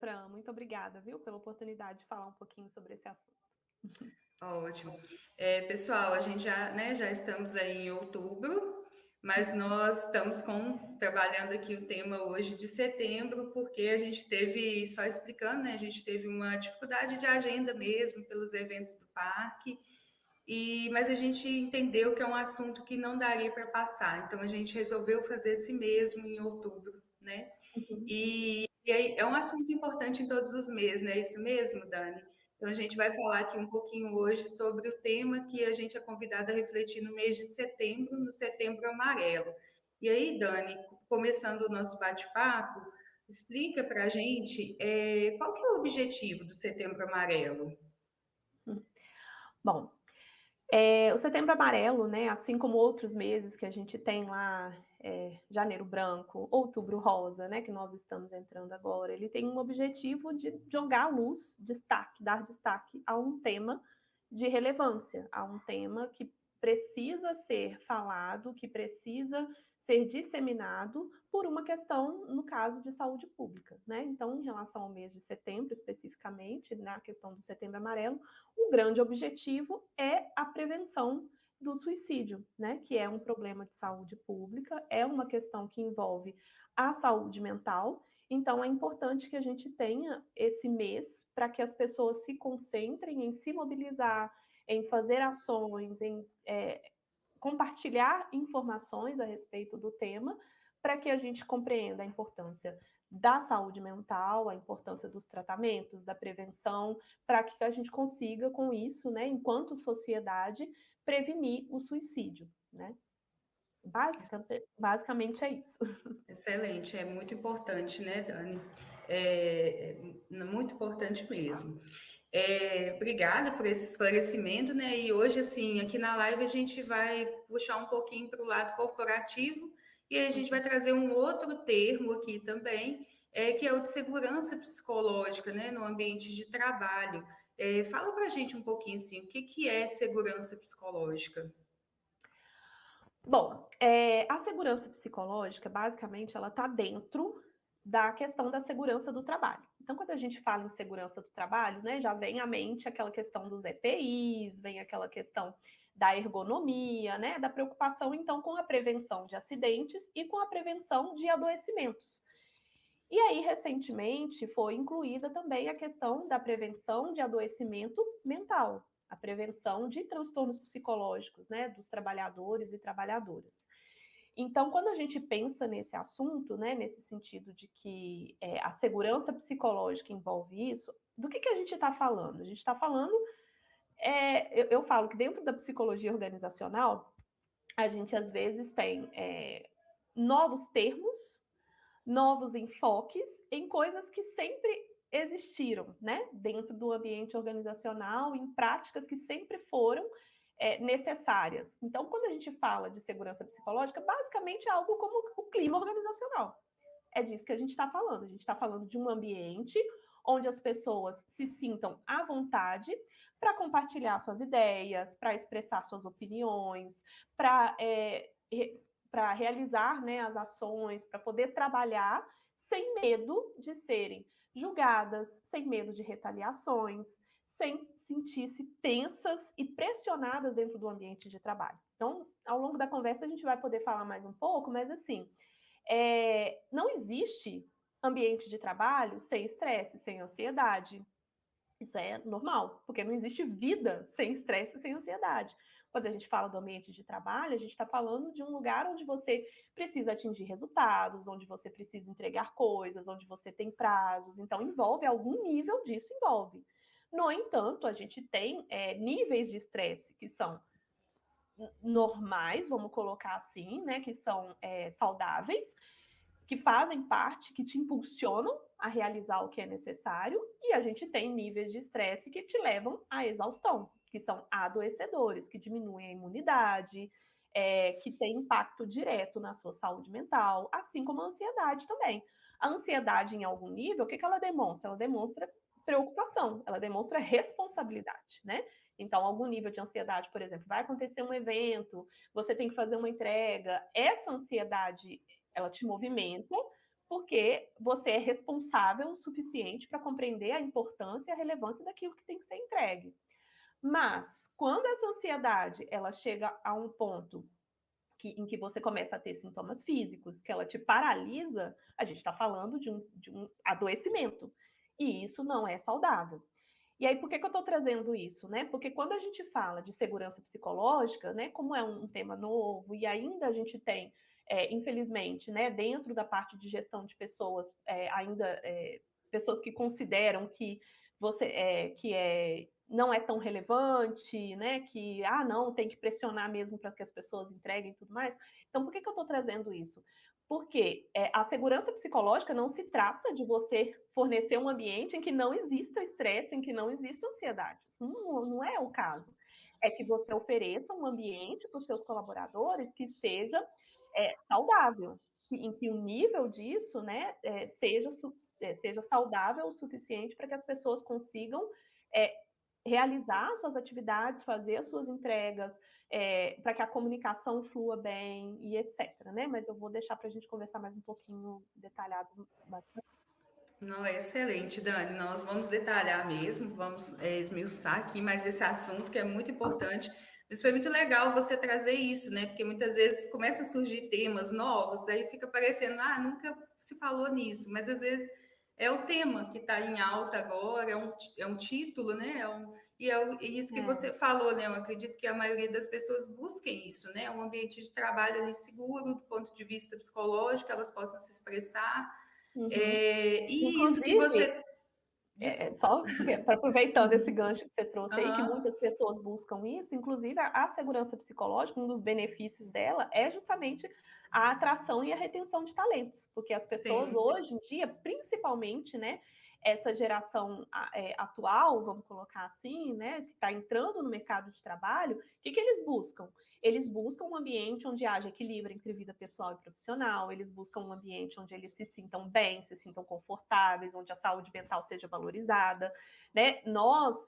Fran. Muito obrigada, viu, pela oportunidade de falar um pouquinho sobre esse assunto. Ótimo. Pessoal, a gente já, né, já estamos aí em outubro, mas nós estamos trabalhando aqui o tema hoje de setembro, porque a gente teve, só explicando, né, a gente teve uma dificuldade de agenda mesmo pelos eventos do parque, mas a gente entendeu que é um assunto que não daria para passar, então a gente resolveu fazer esse mesmo em outubro, né? Uhum. E aí, é um assunto importante em todos os meses, não é isso mesmo, Dani? Então, a gente vai falar aqui um pouquinho hoje sobre o tema que a gente é convidada a refletir no mês de setembro, no Setembro Amarelo. E aí, Dani, começando o nosso bate-papo, explica para a gente qual que é o objetivo do Setembro Amarelo? Bom, o Setembro Amarelo, né, assim como outros meses que a gente tem lá, Janeiro Branco, Outubro Rosa, né, que nós estamos entrando agora, ele tem um objetivo de jogar luz, destaque, dar destaque a um tema de relevância, a um tema que precisa ser falado, que precisa ser disseminado por uma questão, no caso, de saúde pública, né? Então, em relação ao mês de setembro, especificamente, na questão do Setembro Amarelo, o grande objetivo é a prevenção do suicídio, né? Que é um problema de saúde pública, é uma questão que envolve a saúde mental. Então, é importante que a gente tenha esse mês para que as pessoas se concentrem em se mobilizar, em fazer ações, em compartilhar informações a respeito do tema, para que a gente compreenda a importância da saúde mental, a importância dos tratamentos, da prevenção, para que a gente consiga, com isso, né, enquanto sociedade, prevenir o suicídio, né? Basicamente é isso. Excelente, é muito importante, né, Dani? Muito importante mesmo. Obrigada por esse esclarecimento, né? E hoje, assim, aqui na live a gente vai puxar um pouquinho para o lado corporativo e aí a gente vai trazer um outro termo aqui também, que é o de segurança psicológica, né, no ambiente de trabalho. Fala para a gente um pouquinho, assim, o que que é segurança psicológica? Bom, a segurança psicológica, basicamente, ela está dentro da questão da segurança do trabalho. Então, quando a gente fala em segurança do trabalho, né, já vem à mente aquela questão dos EPIs, vem aquela questão da ergonomia, né, da preocupação, então, com a prevenção de acidentes e com a prevenção de adoecimentos. E aí, recentemente, foi incluída também a questão da prevenção de adoecimento mental, a prevenção de transtornos psicológicos, né, dos trabalhadores e trabalhadoras. Então, quando a gente pensa nesse assunto, né, nesse sentido de que a segurança psicológica envolve isso, do que a gente está falando? A gente está falando, eu falo que dentro da psicologia organizacional, a gente às vezes tem novos termos, novos enfoques em coisas que sempre existiram, né, dentro do ambiente organizacional, em práticas que sempre foram necessárias. Então, quando a gente fala de segurança psicológica, basicamente é algo como o clima organizacional. É disso que a gente está falando. A gente está falando de um ambiente onde as pessoas se sintam à vontade para compartilhar suas ideias, para expressar suas opiniões, para para realizar, né, as ações, para poder trabalhar sem medo de serem julgadas, sem medo de retaliações, sem sentir-se tensas e pressionadas dentro do ambiente de trabalho. Então, ao longo da conversa, a gente vai poder falar mais um pouco, mas assim, não existe ambiente de trabalho sem estresse, sem ansiedade. Isso é normal, porque não existe vida sem estresse e sem ansiedade. Quando a gente fala do ambiente de trabalho, a gente está falando de um lugar onde você precisa atingir resultados, onde você precisa entregar coisas, onde você tem prazos. Então, envolve algum nível disso, envolve. No entanto, a gente tem níveis de estresse que são normais, vamos colocar assim, né, que são saudáveis, que fazem parte, que te impulsionam a realizar o que é necessário, e a gente tem níveis de estresse que te levam à exaustão, que são adoecedores, que diminuem a imunidade, que tem impacto direto na sua saúde mental, assim como a ansiedade também. A ansiedade, em algum nível, o que ela demonstra? Ela demonstra preocupação, ela demonstra responsabilidade, né? Então, algum nível de ansiedade, por exemplo, vai acontecer um evento, você tem que fazer uma entrega, essa ansiedade ela te movimenta porque você é responsável o suficiente para compreender a importância e a relevância daquilo que tem que ser entregue. Mas, quando essa ansiedade ela chega a um ponto em que você começa a ter sintomas físicos, que ela te paralisa, a gente está falando de um adoecimento. E isso não é saudável. E aí, por que eu estou trazendo isso, né? Porque quando a gente fala de segurança psicológica, né, como é um tema novo, e ainda a gente tem, infelizmente, né, dentro da parte de gestão de pessoas, ainda pessoas que consideram que não é tão relevante, né? Que não, tem que pressionar mesmo para que as pessoas entreguem e tudo mais. Então, por que eu estou trazendo isso? Porque a segurança psicológica não se trata de você fornecer um ambiente em que não exista estresse, em que não exista ansiedade. Isso não é o caso. É que você ofereça um ambiente para os seus colaboradores que seja saudável, em que o nível disso, né, seja saudável o suficiente para que as pessoas consigam realizar suas atividades, fazer as suas entregas, para que a comunicação flua bem e etc. Né? Mas eu vou deixar para a gente conversar mais um pouquinho detalhado. Não, é excelente, Dani. Nós vamos detalhar mesmo, vamos esmiuçar aqui mais esse assunto que é muito importante. Mas foi muito legal você trazer isso, né? Porque muitas vezes começa a surgir temas novos, aí fica parecendo, nunca se falou nisso, mas às vezes é o tema que está em alta agora, é um título, né? E isso que você falou, né? Eu acredito que a maioria das pessoas busquem isso, né? Um ambiente de trabalho ali seguro, do ponto de vista psicológico, elas possam se expressar. Uhum. E isso que Inclusive, você... só aproveitando esse gancho que você trouxe aí, que Uhum. muitas pessoas buscam isso, inclusive a segurança psicológica, um dos benefícios dela é justamente a atração e a retenção de talentos, porque as pessoas Sim. hoje em dia, principalmente, né, essa geração atual, vamos colocar assim, né, que está entrando no mercado de trabalho, o que eles buscam? Eles buscam um ambiente onde haja equilíbrio entre vida pessoal e profissional, eles buscam um ambiente onde eles se sintam bem, se sintam confortáveis, onde a saúde mental seja valorizada, né?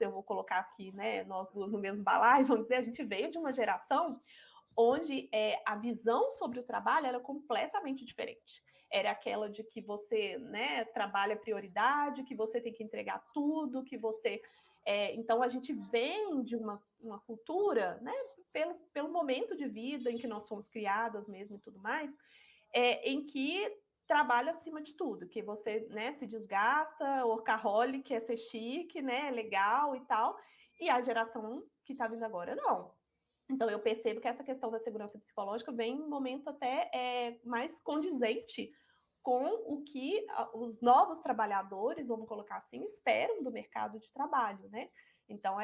Eu vou colocar aqui, né, nós duas no mesmo balaio, vamos dizer, a gente veio de uma geração onde a visão sobre o trabalho era completamente diferente. Era aquela de que você, né, trabalha prioridade, que você tem que entregar tudo, que você... então, a gente vem de uma cultura, né, pelo momento de vida em que nós somos criadas mesmo e tudo mais, em que trabalho acima de tudo, que você, né, se desgasta, workaholic, quer ser chique, né, legal e tal, e a geração que está vindo agora, não. Então, eu percebo que essa questão da segurança psicológica vem em um momento até mais condizente com o que os novos trabalhadores, vamos colocar assim, esperam do mercado de trabalho, né? Então,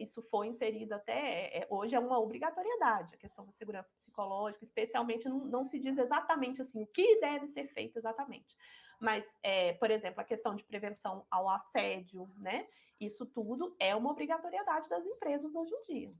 isso foi inserido até... hoje é uma obrigatoriedade, a questão da segurança psicológica, especialmente não se diz exatamente assim o que deve ser feito exatamente. Mas, por exemplo, a questão de prevenção ao assédio, né? Isso tudo é uma obrigatoriedade das empresas hoje em dia.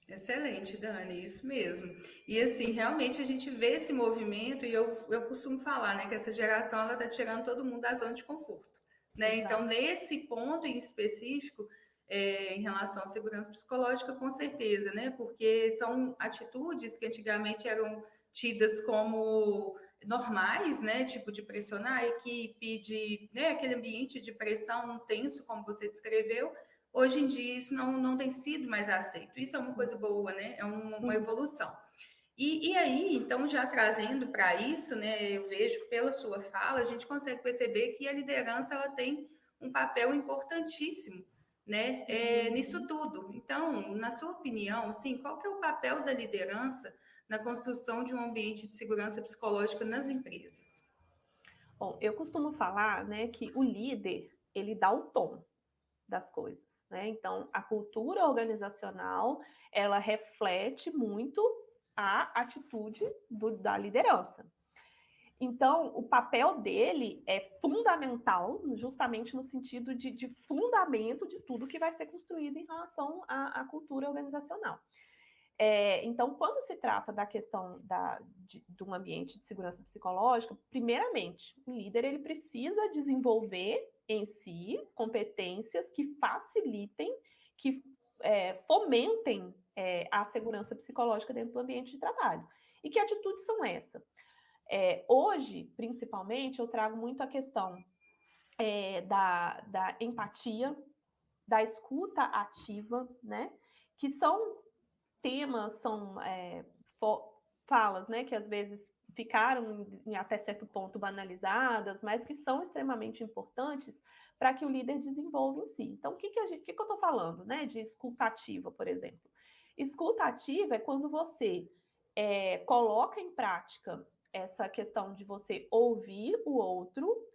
Excelente, Dani, isso mesmo. E assim, realmente a gente vê esse movimento, e eu costumo falar, né, que essa geração ela está tirando todo mundo da zona de conforto, né? Então, nesse ponto em específico, em relação à segurança psicológica, com certeza, né? Porque são atitudes que antigamente eram tidas como normais, né? Tipo de pressionar a equipe, né, aquele ambiente de pressão tenso, como você descreveu. Hoje em dia isso não tem sido mais aceito. Isso é uma coisa boa, né? É uma evolução. E aí, então, já trazendo para isso, né, eu vejo pela sua fala, a gente consegue perceber que a liderança ela tem um papel importantíssimo, né, nisso tudo. Então, na sua opinião, assim, qual que é o papel da liderança na construção de um ambiente de segurança psicológica nas empresas? Bom, eu costumo falar, né, que o líder, ele dá o tom das coisas, né? Então, a cultura organizacional, ela reflete muito a atitude da liderança. Então, o papel dele é fundamental, justamente no sentido de fundamento de tudo que vai ser construído em relação à cultura organizacional. Então, quando se trata da questão de um ambiente de segurança psicológica, primeiramente, o líder ele precisa desenvolver em si competências que facilitem, que fomentem a segurança psicológica dentro do ambiente de trabalho. E que atitudes são essas? Hoje, principalmente, eu trago muito a questão da empatia, da escuta ativa, né? Que são temas, são falas, né? Que às vezes ficaram até certo ponto banalizadas, mas que são extremamente importantes para que o líder desenvolva em si. Então, o que eu estou falando, né? De escuta ativa, por exemplo. Escuta ativa é quando você coloca em prática essa questão de você ouvir o outro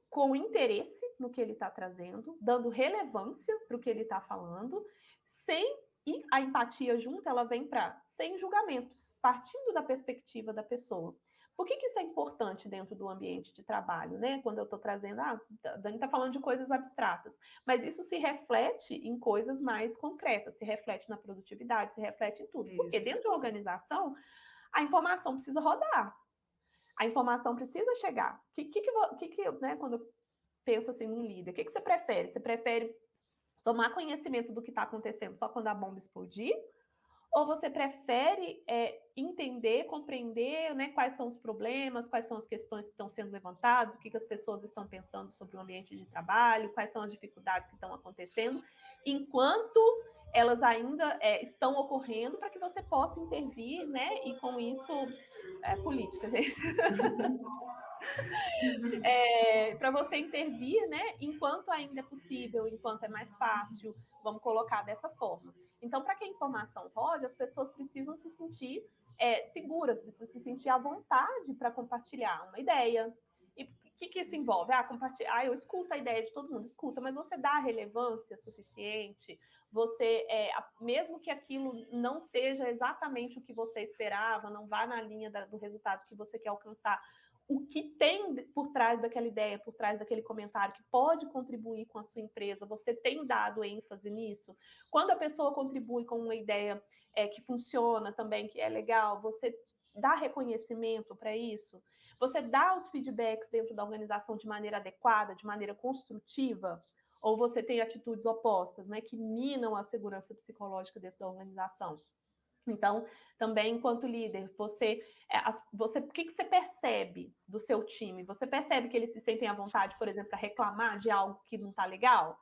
com interesse no que ele está trazendo, dando relevância para o que ele está falando, e a empatia junto, ela vem para sem julgamentos, partindo da perspectiva da pessoa. Por que isso é importante dentro do ambiente de trabalho, né? Quando eu estou trazendo, a Dani está falando de coisas abstratas, mas isso se reflete em coisas mais concretas, se reflete na produtividade, se reflete em tudo. Isso. Porque dentro da organização, a informação precisa rodar. A informação precisa chegar. Né, quando eu penso assim num líder, o que você prefere? Você prefere tomar conhecimento do que está acontecendo só quando a bomba explodir? Ou você prefere entender, compreender, né, quais são os problemas, quais são as questões que estão sendo levantadas, o que as pessoas estão pensando sobre o ambiente de trabalho, quais são as dificuldades que estão acontecendo, enquanto elas ainda estão ocorrendo, para que você possa intervir, né? E com isso, política, gente. Para você intervir, né? Enquanto ainda é possível, enquanto é mais fácil, vamos colocar dessa forma. Então, para que a informação rode, as pessoas precisam se sentir seguras, precisam se sentir à vontade para compartilhar uma ideia. E o que isso envolve? Eu escuto a ideia de todo mundo, escuta, mas você dá relevância suficiente, você, mesmo que aquilo não seja exatamente o que você esperava, não vá na linha do resultado que você quer alcançar, o que tem por trás daquela ideia, por trás daquele comentário que pode contribuir com a sua empresa, você tem dado ênfase nisso? Quando a pessoa contribui com uma ideia que funciona também, que é legal, você dá reconhecimento para isso? Você dá os feedbacks dentro da organização de maneira adequada, de maneira construtiva? Ou você tem atitudes opostas, né, que minam a segurança psicológica dentro da organização? Então, também, enquanto líder, o que você percebe do seu time? Você percebe que eles se sentem à vontade, por exemplo, para reclamar de algo que não está legal?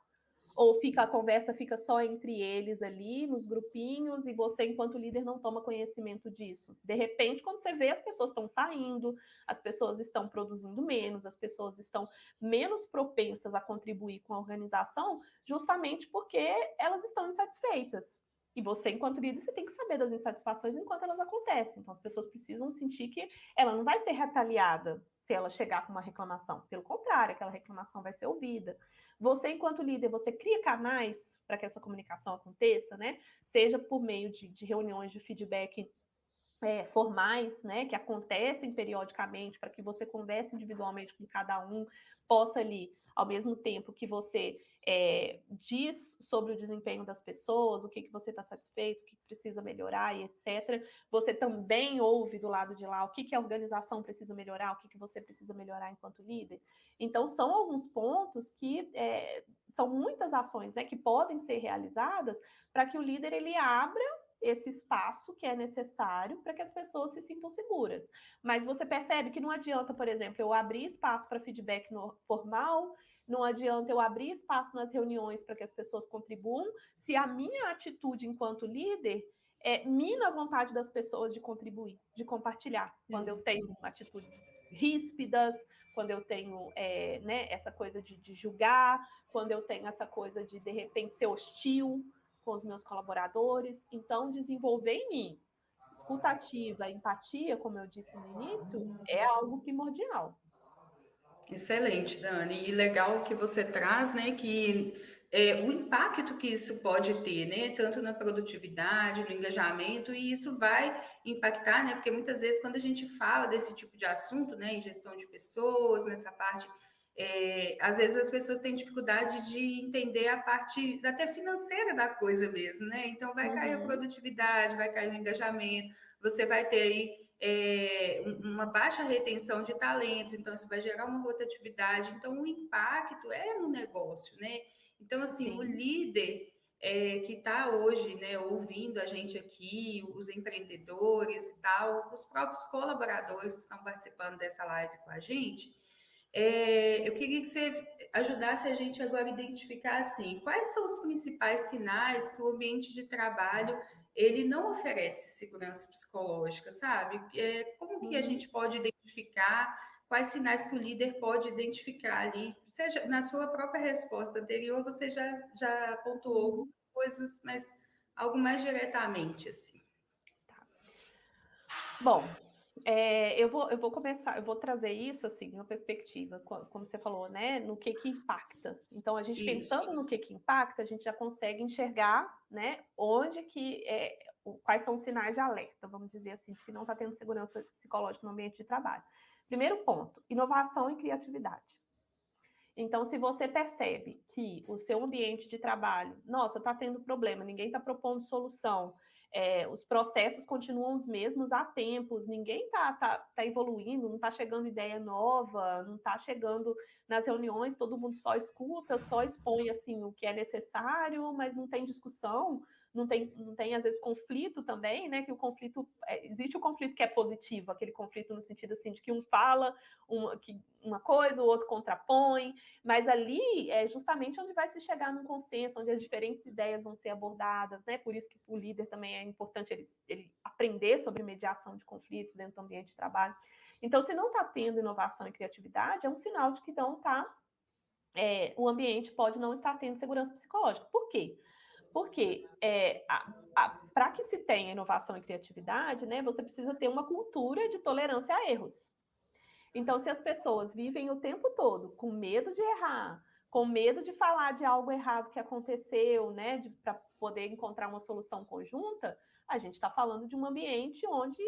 Ou a conversa fica só entre eles ali, nos grupinhos, e você, enquanto líder, não toma conhecimento disso? De repente, quando você vê, as pessoas estão saindo, as pessoas estão produzindo menos, as pessoas estão menos propensas a contribuir com a organização, justamente porque elas estão insatisfeitas. E você, enquanto líder, você tem que saber das insatisfações enquanto elas acontecem. Então, as pessoas precisam sentir que ela não vai ser retaliada se ela chegar com uma reclamação. Pelo contrário, aquela reclamação vai ser ouvida. Você, enquanto líder, você cria canais para que essa comunicação aconteça, né? Seja por meio de reuniões de feedback formais, né? Que acontecem periodicamente, para que você converse individualmente com cada um, possa ali, ao mesmo tempo que você diz sobre o desempenho das pessoas, o que você está satisfeito, o que precisa melhorar e etc. Você também ouve do lado de lá o que a organização precisa melhorar, o que você precisa melhorar enquanto líder. Então, são alguns pontos que são muitas ações, né, que podem ser realizadas para que o líder ele abra esse espaço que é necessário para que as pessoas se sintam seguras. Mas você percebe que não adianta, por exemplo, eu abrir espaço para feedback formal, não adianta eu abrir espaço nas reuniões para que as pessoas contribuam, se a minha atitude enquanto líder mina a vontade das pessoas de contribuir, de compartilhar. Quando eu tenho atitudes ríspidas, quando eu tenho né, essa coisa de julgar, quando eu tenho essa coisa de repente, ser hostil com os meus colaboradores. Então, desenvolver em mim escuta ativa, empatia, como eu disse no início, é algo primordial. Excelente, Dani. E legal que você traz, né, que o impacto que isso pode ter, né, tanto na produtividade, no engajamento, e isso vai impactar, né, porque muitas vezes quando a gente fala desse tipo de assunto, né, em gestão de pessoas, nessa parte, às vezes as pessoas têm dificuldade de entender a parte até financeira da coisa mesmo, né? Então vai cair a produtividade, vai cair o engajamento, você vai ter aí uma baixa retenção de talentos, então isso vai gerar uma rotatividade, então o impacto é no negócio, né? Então, assim, sim, o líder, que está hoje, né, ouvindo a gente aqui, os empreendedores e tal, os próprios colaboradores que estão participando dessa live com a gente, eu queria que você ajudasse a gente agora a identificar, assim, quais são os principais sinais que o ambiente de trabalho ele não oferece segurança psicológica, sabe? Como que a gente pode identificar, quais sinais que o líder pode identificar ali? Seja, na sua própria resposta anterior, você já pontuou algumas coisas, mas algo mais diretamente, assim. Tá. Bom, eu vou começar, eu vou trazer isso assim, uma perspectiva, como você falou, né? No que impacta. Então, a gente Isso. pensando no que impacta, a gente já consegue enxergar, né? Onde que quais são os sinais de alerta, vamos dizer assim, de que não está tendo segurança psicológica no ambiente de trabalho. Primeiro ponto, inovação e criatividade. Então, se você percebe que o seu ambiente de trabalho, nossa, está tendo problema, ninguém está propondo solução, os processos continuam os mesmos há tempos, ninguém está evoluindo, não está chegando ideia nova, não está chegando nas reuniões, todo mundo só escuta, só expõe assim o que é necessário, mas não tem discussão, não tem às vezes conflito também, né? Que o conflito existe o conflito que é positivo, aquele conflito no sentido assim de que um fala uma coisa, o outro contrapõe, mas ali é justamente onde vai se chegar num consenso, onde as diferentes ideias vão ser abordadas, né? Por isso que o líder também é importante ele aprender sobre mediação de conflitos dentro do ambiente de trabalho. Então, se não está tendo inovação e criatividade, é um sinal de que não está. O ambiente pode não estar tendo segurança psicológica. Por quê? Porque para que se tenha inovação e criatividade, né, você precisa ter uma cultura de tolerância a erros. Então, se as pessoas vivem o tempo todo com medo de errar, com medo de falar de algo errado que aconteceu, né, para poder encontrar uma solução conjunta, a gente está falando de um ambiente onde,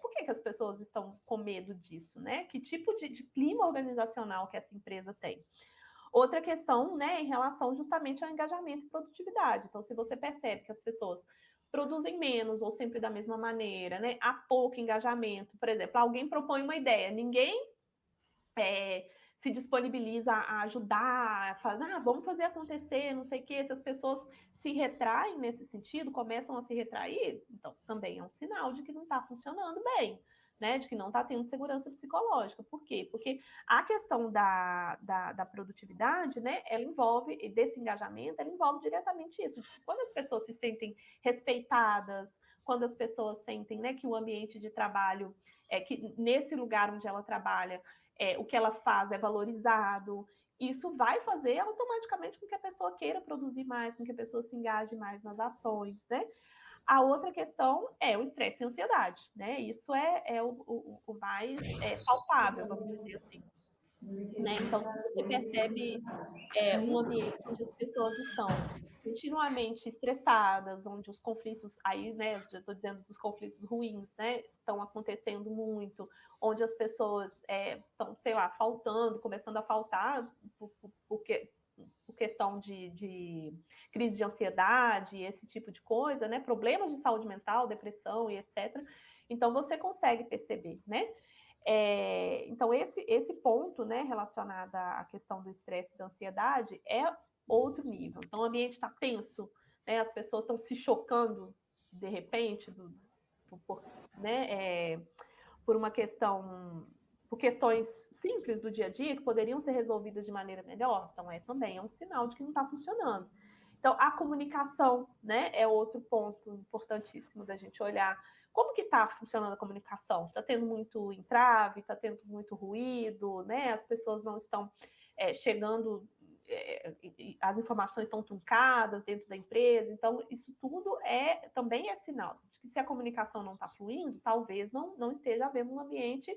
por que as pessoas estão com medo disso, né? Que tipo de clima organizacional que essa empresa tem? Outra questão, né, em relação justamente ao engajamento e produtividade. Então, se você percebe que as pessoas produzem menos ou sempre da mesma maneira, né, há pouco engajamento, por exemplo, alguém propõe uma ideia, ninguém se disponibiliza a ajudar, fala, vamos fazer acontecer, não sei o quê, se as pessoas se retraem nesse sentido, começam a se retrair, então também é um sinal de que não está funcionando bem. Né, de que não está tendo segurança psicológica. Por quê? Porque a questão da produtividade, né, ela envolve, desse engajamento, ela envolve diretamente isso. Quando as pessoas se sentem respeitadas, quando as pessoas sentem, né, que o ambiente de trabalho, que nesse lugar onde ela trabalha, o que ela faz é valorizado, isso vai fazer automaticamente com que a pessoa queira produzir mais, com que a pessoa se engaje mais nas ações, né? A outra questão é o estresse e a ansiedade, né? Isso é o mais palpável, vamos dizer assim. Né? Então, se você percebe um ambiente onde as pessoas estão continuamente estressadas, onde os conflitos, aí, né, já estou dizendo dos conflitos ruins, né, estão acontecendo muito, onde as pessoas estão, sei lá, faltando, começando a faltar, por questão de crise de ansiedade, esse tipo de coisa, né, problemas de saúde mental, depressão e etc. Então, você consegue perceber, né? Então, esse ponto, né, relacionado à questão do estresse e da ansiedade é outro nível. Então, o ambiente está tenso, né, as pessoas estão se chocando de repente, por uma questão, por questões simples do dia a dia que poderiam ser resolvidas de maneira melhor. Então, também é um sinal de que não está funcionando. Então, a comunicação, né, é outro ponto importantíssimo da gente olhar. Como que está funcionando a comunicação? Está tendo muito entrave, está tendo muito ruído, né? As pessoas não estão chegando, as informações estão truncadas dentro da empresa. Então, isso tudo também é sinal de que se a comunicação não está fluindo, talvez não esteja havendo um ambiente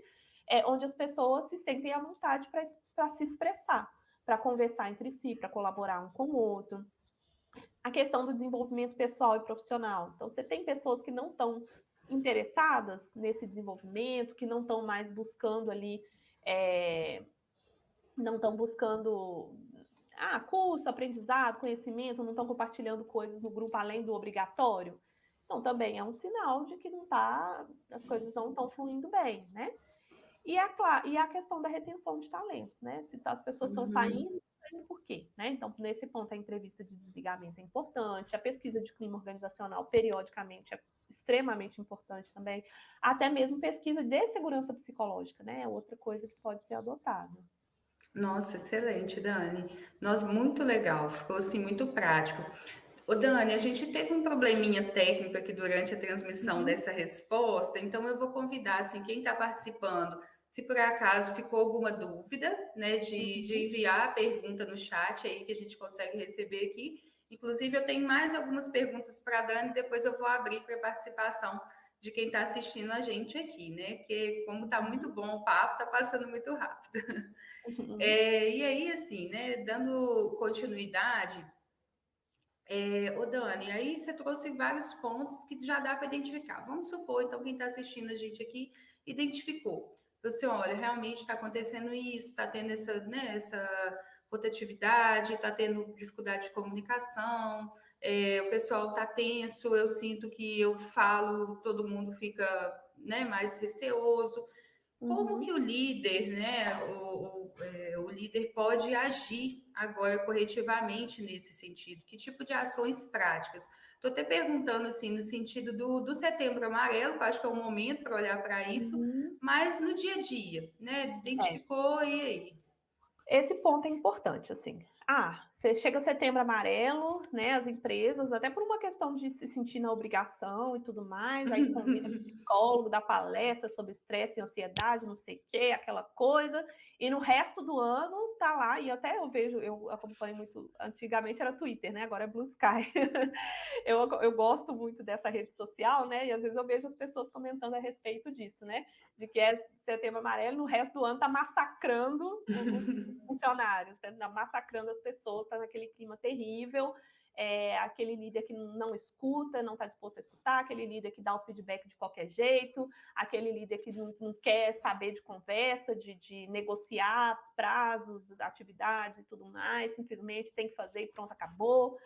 onde as pessoas se sentem à vontade para se expressar, para conversar entre si, para colaborar um com o outro. A questão do desenvolvimento pessoal e profissional. Então, você tem pessoas que não estão interessadas nesse desenvolvimento, que não estão mais buscando ali, não estão buscando curso, aprendizado, conhecimento, não estão compartilhando coisas no grupo além do obrigatório. Então, também é um sinal de que as coisas não estão fluindo bem, né? E a questão da retenção de talentos, né? Se as pessoas estão saindo fazendo por quê, né? Então, nesse ponto, a entrevista de desligamento é importante, a pesquisa de clima organizacional, periodicamente, é extremamente importante também, até mesmo pesquisa de segurança psicológica, né? É outra coisa que pode ser adotada. Nossa, excelente, Dani. Nossa, muito legal, ficou assim muito prático. Ô, Dani, a gente teve um probleminha técnico aqui durante a transmissão Uhum, dessa resposta, então eu vou convidar assim, quem está participando, se por acaso ficou alguma dúvida, né, de uhum, enviar a pergunta no chat aí que a gente consegue receber aqui. Inclusive, eu tenho mais algumas perguntas para a Dani, depois eu vou abrir para a participação de quem está assistindo a gente aqui, né? Porque como está muito uhum, bom o papo, está passando muito rápido. uhum, E aí, assim, né, dando continuidade, ô Dani, aí você trouxe vários pontos que já dá para identificar. Vamos supor, então, quem está assistindo a gente aqui identificou. Você, olha, realmente está acontecendo isso, está tendo essa, né, essa rotatividade, está tendo dificuldade de comunicação, o pessoal está tenso, eu sinto que eu falo, todo mundo fica, né, mais receoso. Como que uhum. o líder, né, o líder pode agir agora corretivamente nesse sentido? Que tipo de ações práticas? Estou até perguntando assim no sentido do Setembro Amarelo, que eu acho que é o momento para olhar para isso, Uhum. mas no dia a dia, né? É. Identificou e aí? Esse ponto é importante, assim. Você chega Setembro Amarelo, né, as empresas, até por uma questão de se sentir na obrigação e tudo mais, aí convida psicólogo, dá palestra sobre estresse e ansiedade, não sei o quê, aquela coisa, e no resto do ano tá lá, e até eu vejo, eu acompanho muito, antigamente era Twitter, né, agora é Blue Sky. Eu gosto muito dessa rede social, né, e às vezes eu vejo as pessoas comentando a respeito disso, né, de que é Setembro Amarelo, no resto do ano tá massacrando os funcionários, tá massacrando as pessoas, tá naquele clima terrível, aquele líder que não escuta, não está disposto a escutar, aquele líder que dá o feedback de qualquer jeito, aquele líder que não quer saber de conversa, de negociar prazos, atividades e tudo mais, simplesmente tem que fazer e pronto, acabou.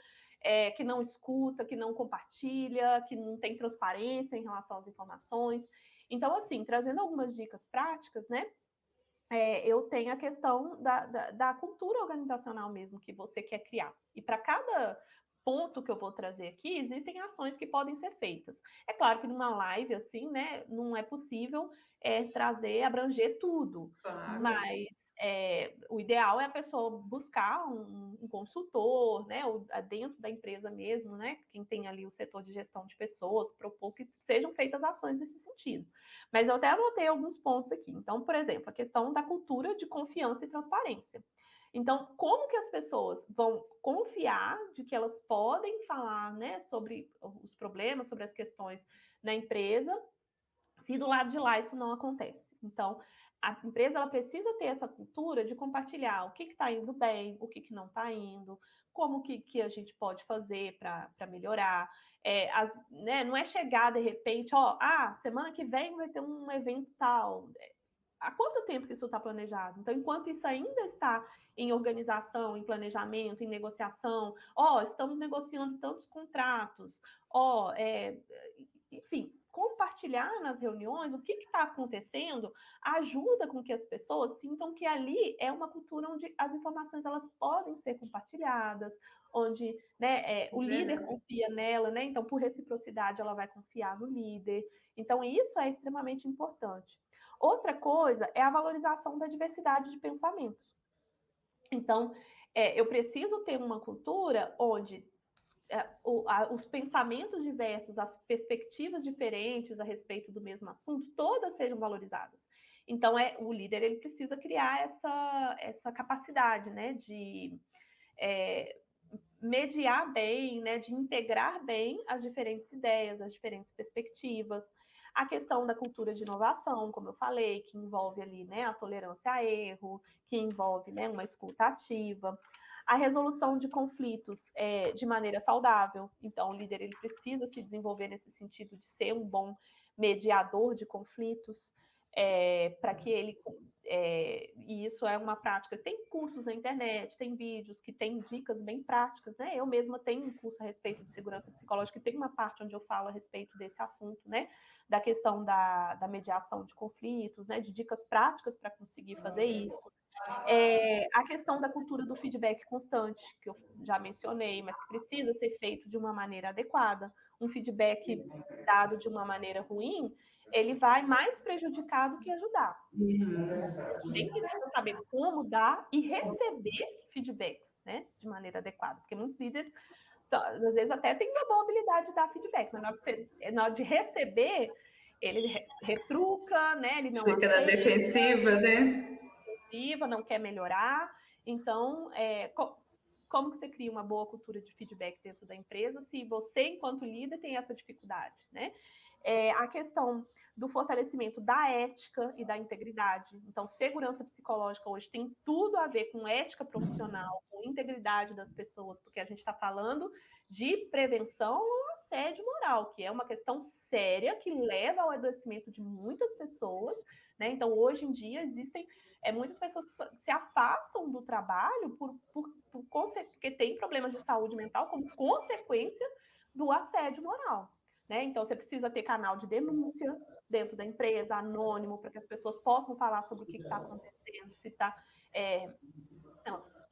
Que não escuta, que não compartilha, que não tem transparência em relação às informações. Então, assim, trazendo algumas dicas práticas, né? Eu tenho a questão da cultura organizacional mesmo que você quer criar. E para cada ponto que eu vou trazer aqui, existem ações que podem ser feitas. É claro que numa live assim, né, não é possível trazer, abranger tudo, Claro. mas o ideal é a pessoa buscar um consultor, né, ou dentro da empresa mesmo, né, quem tem ali o setor de gestão de pessoas, propor que sejam feitas ações nesse sentido. Mas eu até anotei alguns pontos aqui. Então, por exemplo, a questão da cultura de confiança e transparência. Então, como que as pessoas vão confiar de que elas podem falar, né, sobre os problemas, sobre as questões na empresa, se do lado de lá isso não acontece? Então, a empresa ela precisa ter essa cultura de compartilhar o que está indo bem, o que não está indo, como que a gente pode fazer para melhorar. Né, não é chegar de repente, semana que vem vai ter um evento tal. Há quanto tempo que isso está planejado? Então, enquanto isso ainda está em organização, em planejamento, em negociação, estamos negociando tantos contratos, enfim, compartilhar nas reuniões o que está acontecendo ajuda com que as pessoas sintam que ali é uma cultura onde as informações elas podem ser compartilhadas, onde, né, o líder Verdade. confia nela, né? Então, por reciprocidade, ela vai confiar no líder. Então, isso é extremamente importante. Outra coisa é a valorização da diversidade de pensamentos. Então, eu preciso ter uma cultura onde os pensamentos diversos, as perspectivas diferentes a respeito do mesmo assunto, todas sejam valorizadas. Então, o líder ele precisa criar essa capacidade, né, de mediar bem, né, de integrar bem as diferentes ideias, as diferentes perspectivas. A questão da cultura de inovação, como eu falei, que envolve ali, né, a tolerância a erro, que envolve, né, uma escuta ativa. A resolução de conflitos de maneira saudável. Então, o líder ele precisa se desenvolver nesse sentido de ser um bom mediador de conflitos. para que ele... e isso é uma prática. Tem cursos na internet, tem vídeos que tem dicas bem práticas, né? Eu mesma tenho um curso a respeito de segurança psicológica, e tem uma parte onde eu falo a respeito desse assunto, né? Da questão da mediação de conflitos, né? De dicas práticas para conseguir fazer isso. A questão da cultura do feedback constante, que eu já mencionei, mas que precisa ser feito de uma maneira adequada. Um feedback dado de uma maneira ruim, ele vai mais prejudicar do que ajudar. Também precisa saber como dar e receber feedbacks, né, de maneira adequada, porque muitos líderes, às vezes, até têm uma boa habilidade de dar feedback, mas na hora de receber, ele retruca, né, ele não fica na defensiva, né? Não quer melhorar. Então, como que você cria uma boa cultura de feedback dentro da empresa se você, enquanto líder, tem essa dificuldade, né? A questão do fortalecimento da ética e da integridade. Então, segurança psicológica hoje tem tudo a ver com ética profissional, com integridade das pessoas, porque a gente está falando de prevenção ao assédio moral, que é uma questão séria que leva ao adoecimento de muitas pessoas, né? Então, hoje em dia, existem muitas pessoas que se afastam do trabalho porque têm problemas de saúde mental como consequência do assédio moral. Né? Então, você precisa ter canal de denúncia dentro da empresa, anônimo, para que as pessoas possam falar sobre o que está acontecendo, se está...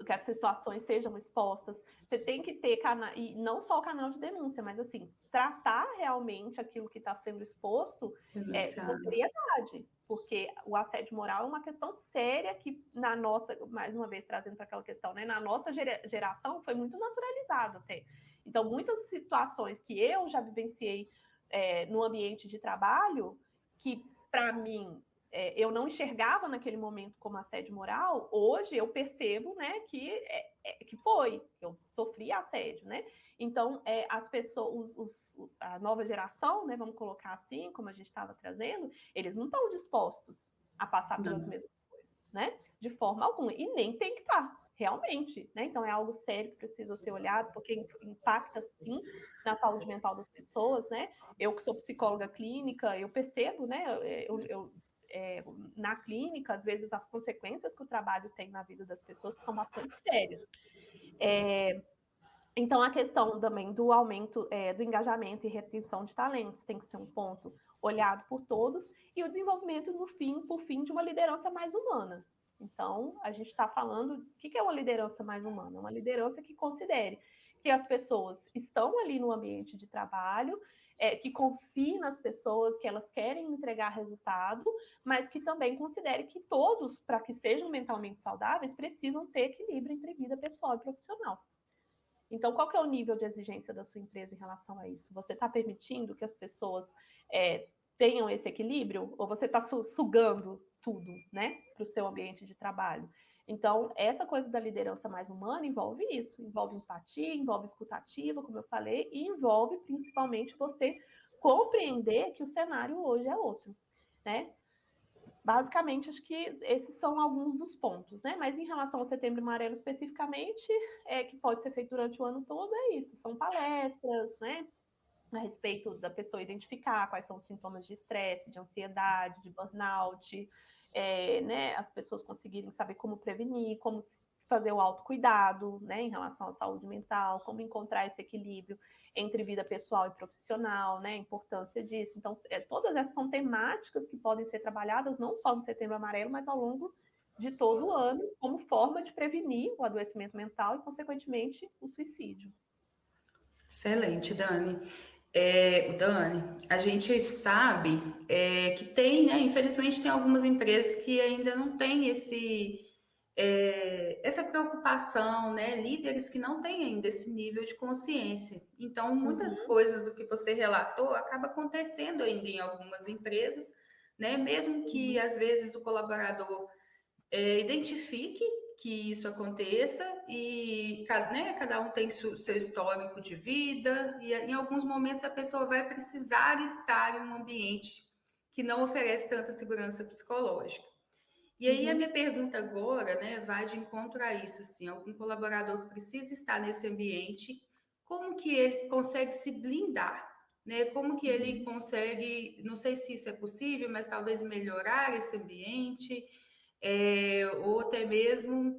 que as situações sejam expostas. Você tem que ter canal, e não só o canal de denúncia, mas assim, tratar realmente aquilo que está sendo exposto com seriedade, porque o assédio moral é uma questão séria que na nossa, mais uma vez trazendo para aquela questão, né, na nossa geração foi muito naturalizado até. Então, muitas situações que eu já vivenciei no ambiente de trabalho, que para mim eu não enxergava naquele momento como assédio moral, hoje eu percebo, né, que eu sofri assédio, né? Então, as pessoas, a nova geração, né, vamos colocar assim, como a gente estava trazendo, eles não estão dispostos a passar pelas mesmas coisas, né? De forma alguma, e nem tem que estar, realmente, né? Então, é algo sério que precisa ser olhado, porque impacta, sim, na saúde mental das pessoas, né? Eu que sou psicóloga clínica, eu percebo, né, na clínica, às vezes, as consequências que o trabalho tem na vida das pessoas, que são bastante sérias. Então, a questão também do aumento do engajamento e retenção de talentos tem que ser um ponto olhado por todos, e o desenvolvimento, por fim, de uma liderança mais humana. Então, a gente está falando, o que é uma liderança mais humana? Uma liderança que considere que as pessoas estão ali no ambiente de trabalho, que confie nas pessoas, que elas querem entregar resultado, mas que também considere que todos, para que sejam mentalmente saudáveis, precisam ter equilíbrio entre vida pessoal e profissional. Então, qual que é o nível de exigência da sua empresa em relação a isso? Você está permitindo que as pessoas tenham esse equilíbrio, ou você está sugando tudo, né, para o seu ambiente de trabalho? Então, essa coisa da liderança mais humana envolve isso, envolve empatia, envolve escutativa, como eu falei, e envolve principalmente você compreender que o cenário hoje é outro, né? Basicamente, acho que esses são alguns dos pontos, né? Mas em relação ao Setembro Amarelo especificamente, que pode ser feito durante o ano todo, é isso. São palestras, né? A respeito da pessoa identificar quais são os sintomas de estresse, de ansiedade, de burnout, né? As pessoas conseguirem saber como prevenir, como fazer o autocuidado, né, em relação à saúde mental, como encontrar esse equilíbrio entre vida pessoal e profissional, né, a importância disso. Então, todas essas são temáticas que podem ser trabalhadas não só no Setembro Amarelo, mas ao longo de todo o ano, como forma de prevenir o adoecimento mental e, consequentemente, o suicídio. Excelente, Dani. Dani, a gente sabe que tem, né, infelizmente, tem algumas empresas que ainda não têm essa preocupação, né? Líderes que não têm ainda esse nível de consciência. Então, muitas coisas do que você relatou acaba acontecendo ainda em algumas empresas, né? Mesmo que às vezes o colaborador identifique que isso aconteça e, né, cada um tem seu histórico de vida e em alguns momentos a pessoa vai precisar estar em um ambiente que não oferece tanta segurança psicológica. E aí a minha pergunta agora, né, vai de encontro a isso, assim, algum colaborador que precisa estar nesse ambiente, como que ele consegue se blindar né? Como que ele consegue, não sei se isso é possível, mas talvez melhorar esse ambiente, ou até mesmo,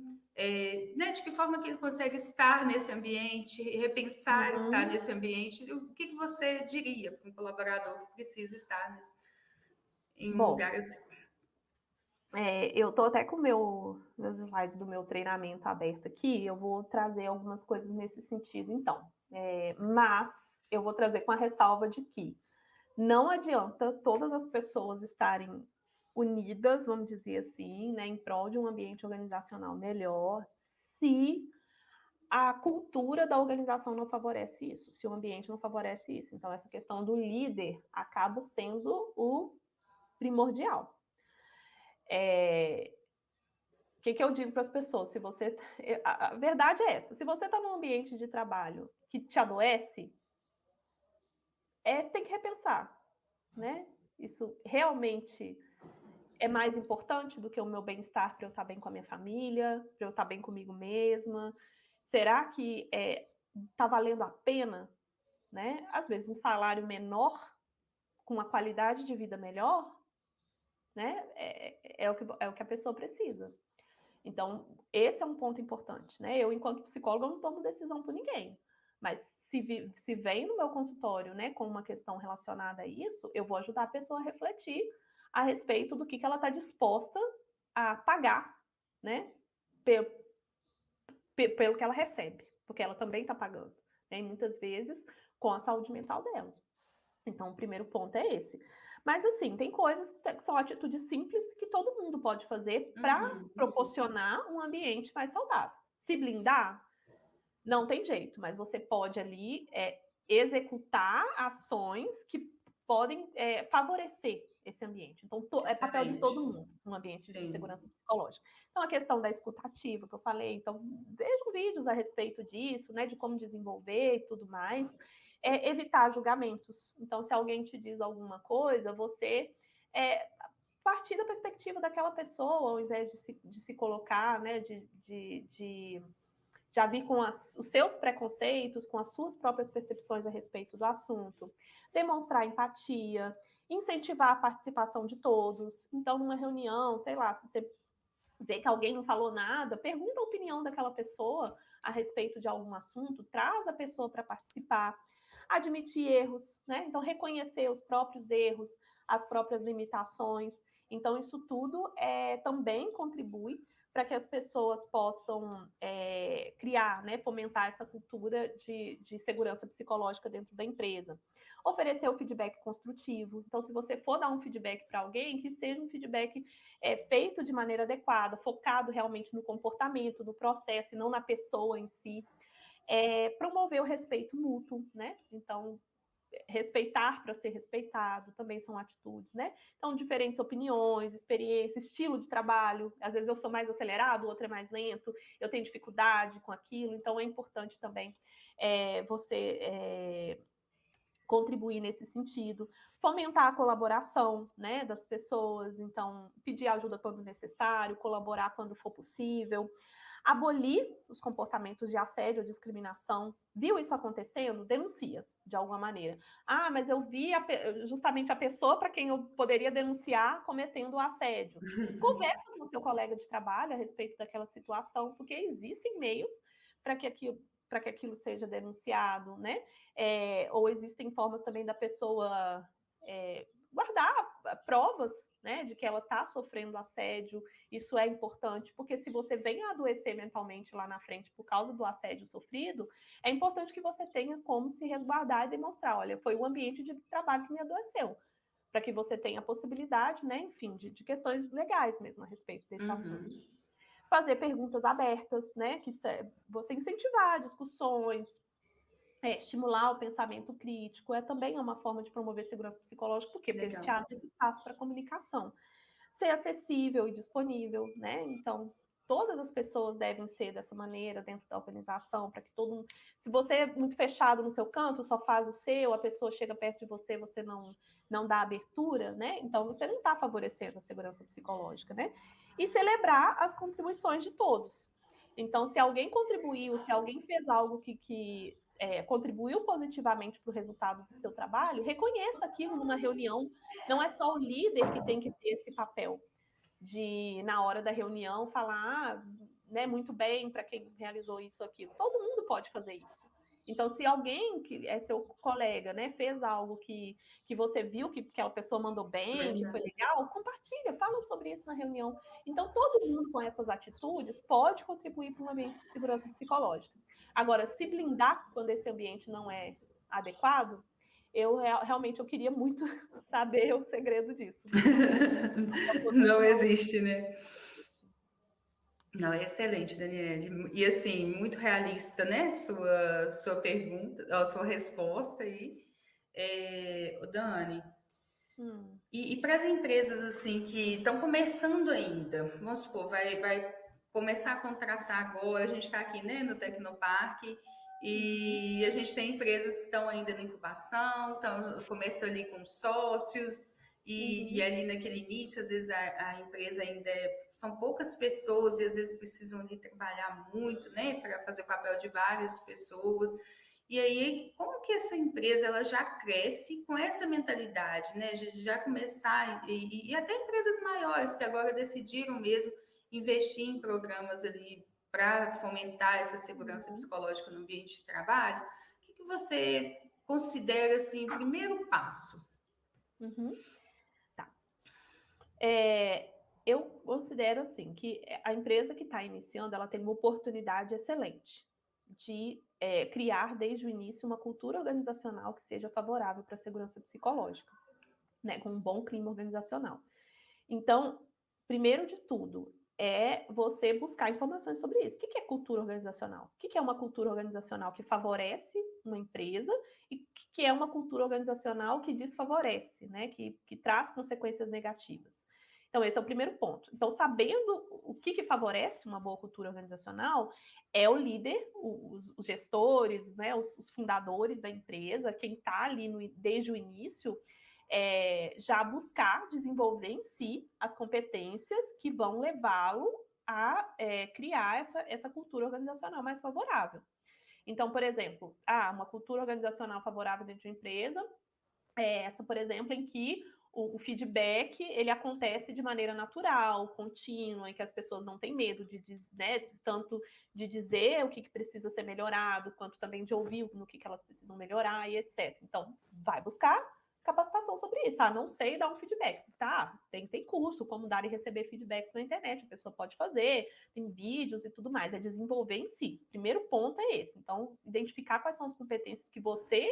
né, de que forma que ele consegue estar nesse ambiente, repensar estar Uhum. nesse ambiente. O que que você diria para um colaborador que precisa estar, né, em um Bom, lugar assim? eu estou até com meus slides do meu treinamento aberto aqui, eu vou trazer algumas coisas nesse sentido, então. Mas eu vou trazer com a ressalva de que não adianta todas as pessoas estarem unidas, vamos dizer assim, né, em prol de um ambiente organizacional melhor, se a cultura da organização não favorece isso, se o ambiente não favorece isso. Então, essa questão do líder acaba sendo o primordial. O que eu digo para as pessoas? Se você, a verdade é essa: se você está num ambiente de trabalho que te adoece, tem que repensar, né? Isso realmente é mais importante do que o meu bem-estar para eu estar bem com a minha família, para eu estar bem comigo mesma? Será que está valendo a pena, né? Às vezes um salário menor com uma qualidade de vida melhor, né? É o que a pessoa precisa. Então, esse é um ponto importante, né? Eu, enquanto psicóloga, não tomo decisão por ninguém. Mas se vem no meu consultório, né, com uma questão relacionada a isso, eu vou ajudar a pessoa a refletir a respeito do que ela está disposta a pagar, né, pelo, pelo que ela recebe, porque ela também está pagando, né, e muitas vezes com a saúde mental dela. Então, o primeiro ponto é esse. Mas, assim, tem coisas que são atitudes simples que todo mundo pode fazer para Uhum. proporcionar um ambiente mais saudável. Se blindar, não tem jeito, mas você pode ali executar ações que podem favorecer esse ambiente. Então, é papel de todo Excelente. mundo, um ambiente de Sim. segurança psicológica. Então, a questão da escutativa que eu falei, então, vejam vídeos a respeito disso, né, de como desenvolver e tudo mais. Evitar julgamentos. Então, se alguém te diz alguma coisa, você partir da perspectiva daquela pessoa, ao invés de se colocar, né, de já vir com os seus preconceitos, com as suas próprias percepções a respeito do assunto, demonstrar empatia, incentivar a participação de todos. Então, numa reunião, sei lá, se você vê que alguém não falou nada, pergunta a opinião daquela pessoa a respeito de algum assunto, traz a pessoa para participar, admitir erros, né? Então, reconhecer os próprios erros, as próprias limitações. Então, isso tudo também contribui para que as pessoas possam criar, né, fomentar essa cultura de segurança psicológica dentro da empresa. Oferecer o feedback construtivo. Então, se você for dar um feedback para alguém, que seja um feedback feito de maneira adequada, focado realmente no comportamento, no processo, e não na pessoa em si. Promover o respeito mútuo, né? Então, respeitar para ser respeitado também são atitudes, né? Então, diferentes opiniões, experiências, estilo de trabalho. Às vezes eu sou mais acelerado, o outro é mais lento, eu tenho dificuldade com aquilo, então é importante também você contribuir nesse sentido, fomentar a colaboração, né, das pessoas, então pedir ajuda quando necessário, colaborar quando for possível, abolir os comportamentos de assédio ou discriminação. Viu isso acontecendo? Denuncia, de alguma maneira. Ah, mas eu vi justamente a pessoa para quem eu poderia denunciar cometendo o assédio. Conversa com o seu colega de trabalho a respeito daquela situação, porque existem meios para que aquilo seja denunciado, né? Ou existem formas também da pessoa guardar provas, né, de que ela está sofrendo assédio. Isso é importante, porque se você vem a adoecer mentalmente lá na frente por causa do assédio sofrido, é importante que você tenha como se resguardar e demonstrar, olha, foi o ambiente de trabalho que me adoeceu, para que você tenha a possibilidade, né, enfim, de questões legais mesmo a respeito desse assunto. Uhum. Fazer perguntas abertas, né, que você incentivar discussões, estimular o pensamento crítico, também é uma forma de promover segurança psicológica, por quê? Porque ele te Legal. abre esse espaço para comunicação. Ser acessível e disponível, né? Então, todas as pessoas devem ser dessa maneira dentro da organização, para que todo mundo. Se você é muito fechado no seu canto, só faz o seu, a pessoa chega perto de você, você não dá abertura, né? Então, você não está favorecendo a segurança psicológica, né? E celebrar as contribuições de todos. Então, se alguém contribuiu, se alguém fez algo que contribuiu positivamente para o resultado do seu trabalho, reconheça aquilo numa reunião. Não é só o líder que tem que ter esse papel de, na hora da reunião, falar, né, muito bem para quem realizou isso ou aquilo. Todo mundo pode fazer isso. Então, se alguém que é seu colega, né, fez algo que você viu que aquela pessoa mandou bem, que foi legal, compartilha, fala sobre isso na reunião. Então, todo mundo com essas atitudes pode contribuir para um ambiente de segurança psicológica. Agora, se blindar quando esse ambiente não é adequado, realmente eu queria muito saber o segredo disso. Não existe, né? Não, é excelente, Daniele. E assim, muito realista, né? Sua pergunta, a sua resposta aí. Dani, e para as empresas assim que estão começando ainda, vamos supor, vai começar a contratar agora, a gente está aqui, né, no Tecnoparque, e a gente tem empresas que estão ainda na incubação, começam ali com sócios, e ali naquele início, às vezes a empresa ainda são poucas pessoas e às vezes precisam ali trabalhar muito, né, para fazer o papel de várias pessoas. E aí, como que essa empresa ela já cresce com essa mentalidade, né? De já começar, e até empresas maiores que agora decidiram mesmo investir em programas ali para fomentar essa segurança psicológica no ambiente de trabalho, o que você considera assim, o primeiro passo? Tá. Eu considero assim que a empresa que está iniciando, ela tem uma oportunidade excelente de criar desde o início uma cultura organizacional que seja favorável para a segurança psicológica, né, com um bom clima organizacional. Então, primeiro de tudo, é você buscar informações sobre isso. O que é cultura organizacional? O que é uma cultura organizacional que favorece uma empresa e o que é uma cultura organizacional que desfavorece, né, que traz consequências negativas? Então, esse é o primeiro ponto. Então, sabendo o que favorece uma boa cultura organizacional, é o líder, os gestores, né, os fundadores da empresa, quem está ali desde o início, já buscar desenvolver em si as competências que vão levá-lo a criar essa cultura organizacional mais favorável. Então, por exemplo, uma cultura organizacional favorável dentro de uma empresa é essa, por exemplo, em que o feedback ele acontece de maneira natural, contínua, em que as pessoas não têm medo né, tanto de dizer o que precisa ser melhorado, quanto também de ouvir no que elas precisam melhorar e etc. Então, vai buscar capacitação sobre isso. Não sei dar um feedback. Tá, tem curso, como dar e receber feedbacks na internet, a pessoa pode fazer, tem vídeos e tudo mais, é desenvolver em si. Primeiro ponto é esse. Então, identificar quais são as competências que você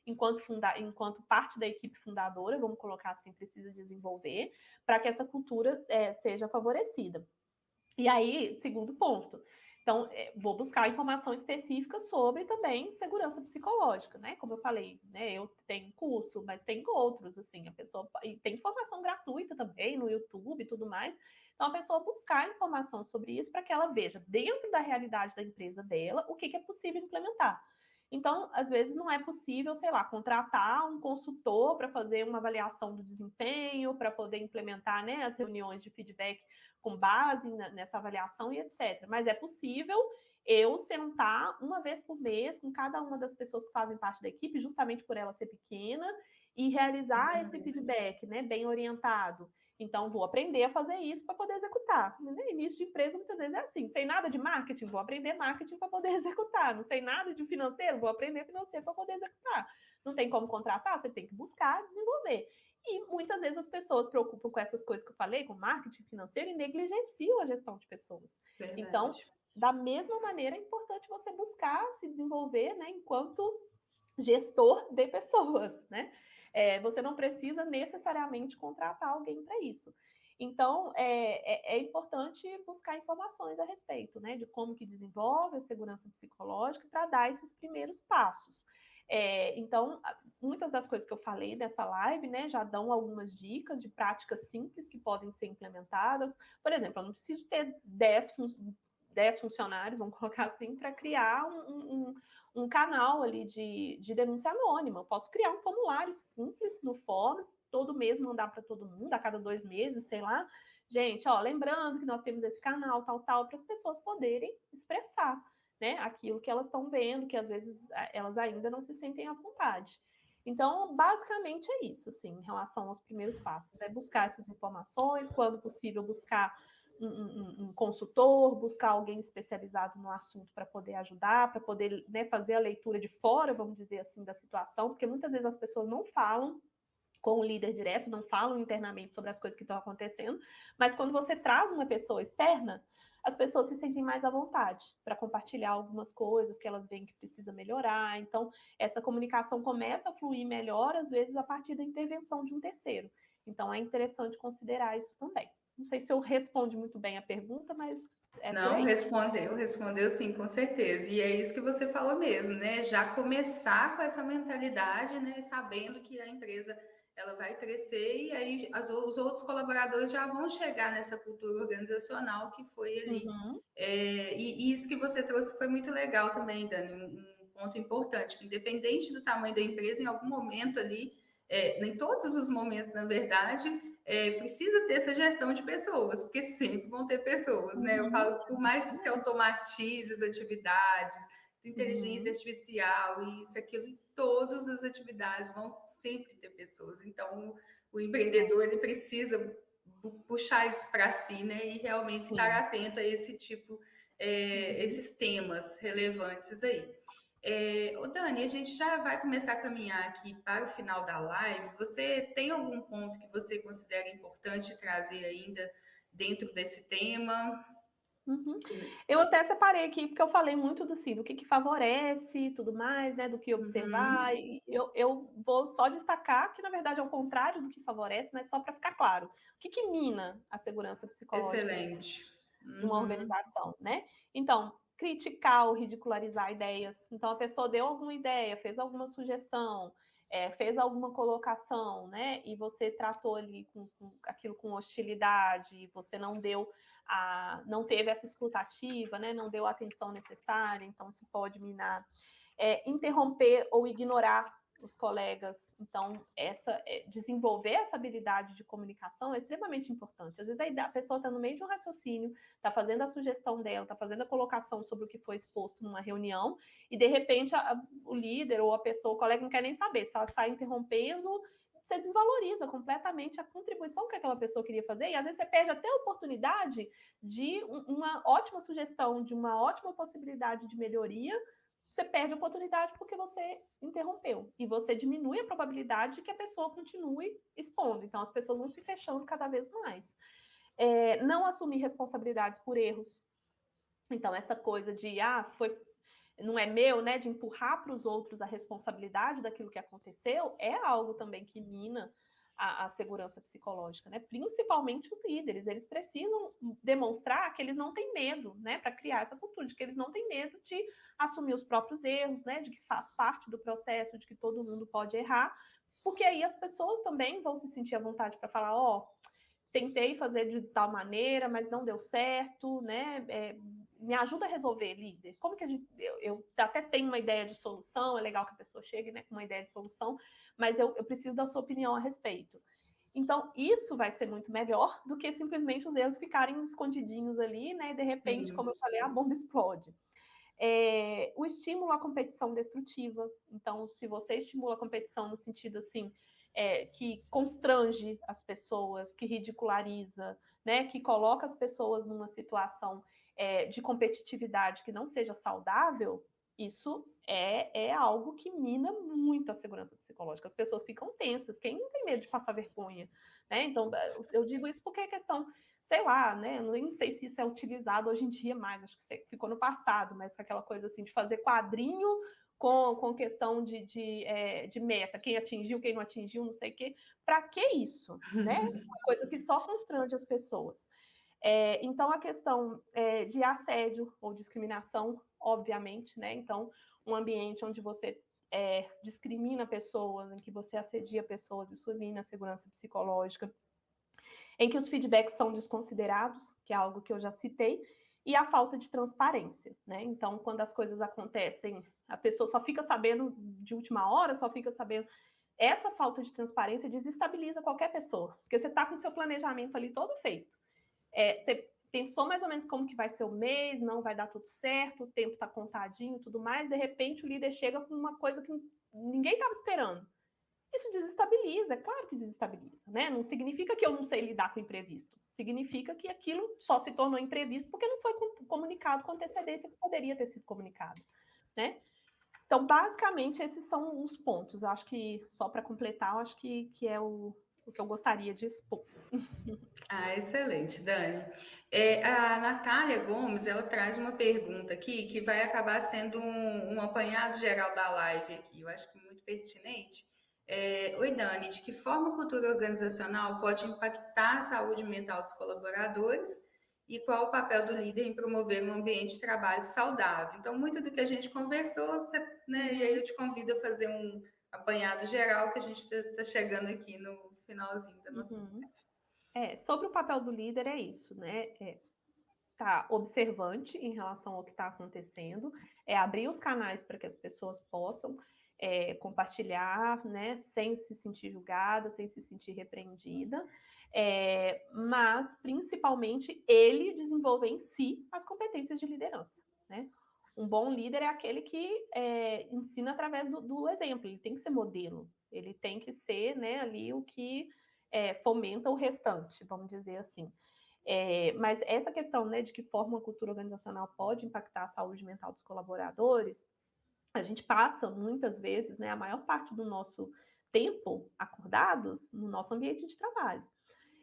enquanto parte da equipe fundadora, vamos colocar assim, precisa desenvolver para que essa cultura seja favorecida. E aí, segundo ponto, então, vou buscar informação específica sobre também segurança psicológica, né? Como eu falei, né? Eu tenho curso, mas tem outros, assim, e tem informação gratuita também no YouTube e tudo mais. Então, a pessoa buscar informação sobre isso para que ela veja, dentro da realidade da empresa dela, o que é possível implementar. Então, às vezes não é possível, sei lá, contratar um consultor para fazer uma avaliação do desempenho, para poder implementar, né, as reuniões de feedback com base nessa avaliação e etc. Mas é possível eu sentar uma vez por mês com cada uma das pessoas que fazem parte da equipe, justamente por ela ser pequena, e realizar esse feedback, né, bem orientado. Então, vou aprender a fazer isso para poder executar. No início de empresa, muitas vezes é assim, sei nada de marketing, vou aprender marketing para poder executar. Não sei nada de financeiro, vou aprender financeiro para poder executar. Não tem como contratar, você tem que buscar desenvolver. E muitas vezes as pessoas se preocupam com essas coisas que eu falei, com marketing financeiro, e negligenciam a gestão de pessoas. Verdade. Então, da mesma maneira, é importante você buscar se desenvolver, né, enquanto gestor de pessoas, né? Você não precisa necessariamente contratar alguém para isso. Então, é importante buscar informações a respeito, né, de como que desenvolve a segurança psicológica para dar esses primeiros passos. Então, muitas das coisas que eu falei dessa live, né, já dão algumas dicas de práticas simples que podem ser implementadas. Por exemplo, eu não preciso ter 10 funcionários, vamos colocar assim, para criar um canal ali de denúncia anônima. Eu posso criar um formulário simples no Forms, todo mês mandar para todo mundo, a cada 2 meses, sei lá. Gente, lembrando que nós temos esse canal, tal, para as pessoas poderem expressar, né, aquilo que elas estão vendo, que às vezes elas ainda não se sentem à vontade. Então, basicamente é isso, assim, em relação aos primeiros passos, é buscar essas informações, quando possível, buscar um consultor, buscar alguém especializado no assunto para poder ajudar, para poder, né, fazer a leitura de fora, vamos dizer assim, da situação, porque muitas vezes as pessoas não falam com o líder direto, não falam internamente sobre as coisas que estão acontecendo, mas quando você traz uma pessoa externa, as pessoas se sentem mais à vontade para compartilhar algumas coisas que elas veem que precisa melhorar. Então, essa comunicação começa a fluir melhor, às vezes, a partir da intervenção de um terceiro. Então, é interessante considerar isso também. Não sei se eu respondi muito bem a pergunta, mas é por Não, aí. respondeu sim, com certeza. E é isso que você falou mesmo, né? Já começar com essa mentalidade, né? Sabendo que a empresa ela vai crescer e aí os outros colaboradores já vão chegar nessa cultura organizacional que foi ali. Uhum. E isso que você trouxe foi muito legal também, Dani, um ponto importante, que independente do tamanho da empresa, em algum momento ali, em todos os momentos, na verdade, precisa ter essa gestão de pessoas, porque sempre vão ter pessoas, né? Eu Uhum. falo, por mais que se automatize as atividades, inteligência Uhum. artificial, isso, aquilo, em todas as atividades vão sempre ter pessoas. Então, o empreendedor, ele precisa puxar isso para si, né? E realmente estar Sim. atento a esse tipo, esses temas relevantes aí. Dani, a gente já vai começar a caminhar aqui para o final da live. Você tem algum ponto que você considera importante trazer ainda dentro desse tema? Uhum. Eu até separei aqui, porque eu falei muito do que favorece e tudo mais, né? Do que observar. Uhum. E eu vou só destacar que, na verdade, é o contrário do que favorece, mas só para ficar claro. O que mina a segurança psicológica Excelente. de uma Uhum. organização, né? Então, criticar ou ridicularizar ideias. Então, a pessoa deu alguma ideia, fez alguma sugestão, fez alguma colocação, né? E você tratou ali com aquilo com hostilidade, você não teve essa escutativa, né? Não deu a atenção necessária, então isso pode minar. Interromper ou ignorar os colegas. Então, desenvolver essa habilidade de comunicação é extremamente importante. Às vezes a pessoa está no meio de um raciocínio, está fazendo a sugestão dela, está fazendo a colocação sobre o que foi exposto numa reunião, e de repente o líder ou a pessoa, o colega não quer nem saber, se ela sai interrompendo, você desvaloriza completamente a contribuição que aquela pessoa queria fazer, e às vezes você perde até a oportunidade de uma ótima sugestão, de uma ótima possibilidade de melhoria. Você perde a oportunidade porque você interrompeu. E você diminui a probabilidade de que a pessoa continue expondo. Então, as pessoas vão se fechando cada vez mais. Não assumir responsabilidades por erros. Então, essa coisa de, não é meu, né? De empurrar para os outros a responsabilidade daquilo que aconteceu, é algo também que mina a segurança psicológica, né? Principalmente os líderes, eles precisam demonstrar que eles não têm medo, né? Para criar essa cultura de que eles não têm medo de assumir os próprios erros, né? De que faz parte do processo, de que todo mundo pode errar, porque aí as pessoas também vão se sentir à vontade para falar, tentei fazer de tal maneira, mas não deu certo, né? Me ajuda a resolver, líder. Como que eu até tenho uma ideia de solução, é legal que a pessoa chegue, né, com uma ideia de solução, mas eu preciso da sua opinião a respeito. Então, isso vai ser muito melhor do que simplesmente os erros ficarem escondidinhos ali, né? E de repente, como eu falei, a bomba explode. O estímulo à competição destrutiva. Então, se você estimula a competição no sentido assim, que constrange as pessoas, que ridiculariza, né, que coloca as pessoas numa situação de competitividade que não seja saudável, isso é algo que mina muito a segurança psicológica. As pessoas ficam tensas. Quem não tem medo de passar vergonha? Né? Então, eu digo isso porque é questão, sei lá, né? Eu nem sei se isso é utilizado hoje em dia mais, acho que ficou no passado, mas aquela coisa assim de fazer quadrinho com questão de meta, quem atingiu, quem não atingiu, não sei o quê. Para que isso? Né? Uma coisa que só constrange as pessoas. Então, a questão de assédio ou discriminação, obviamente, né? Então, um ambiente onde você discrimina pessoas, em que você assedia pessoas, isso mina a segurança psicológica, em que os feedbacks são desconsiderados, que é algo que eu já citei, e a falta de transparência, né? Então, quando as coisas acontecem, a pessoa só fica sabendo de última hora, só fica sabendo. Essa falta de transparência desestabiliza qualquer pessoa, porque você está com o seu planejamento ali todo feito. Você pensou mais ou menos como que vai ser o mês, não vai dar tudo certo, o tempo está contadinho e tudo mais, de repente o líder chega com uma coisa que ninguém estava esperando. Isso desestabiliza, é claro que desestabiliza, né? Não significa que eu não sei lidar com o imprevisto, significa que aquilo só se tornou imprevisto porque não foi comunicado com antecedência que poderia ter sido comunicado, né? Então, basicamente, esses são os pontos. Eu acho que, só para completar, eu acho que é o que eu gostaria de expor. Ah, excelente, Dani. A Natália Gomes, ela traz uma pergunta aqui que vai acabar sendo um apanhado geral da live aqui. Eu acho que muito pertinente. Oi, Dani, de que forma a cultura organizacional pode impactar a saúde mental dos colaboradores e qual o papel do líder em promover um ambiente de trabalho saudável? Então, muito do que a gente conversou, né, e aí eu te convido a fazer um apanhado geral, que a gente está chegando aqui no finalzinho da nossa live. Sobre o papel do líder é isso, né? Tá observante em relação ao que está acontecendo, abrir os canais para que as pessoas possam compartilhar, né, sem se sentir julgada, sem se sentir repreendida, mas principalmente ele desenvolver em si as competências de liderança, né? Um bom líder é aquele que ensina através do exemplo, ele tem que ser modelo, ele tem que ser, né, ali o que fomenta o restante, vamos dizer assim. Mas essa questão, né, de que forma a cultura organizacional pode impactar a saúde mental dos colaboradores, a gente passa muitas vezes, né, a maior parte do nosso tempo acordados no nosso ambiente de trabalho.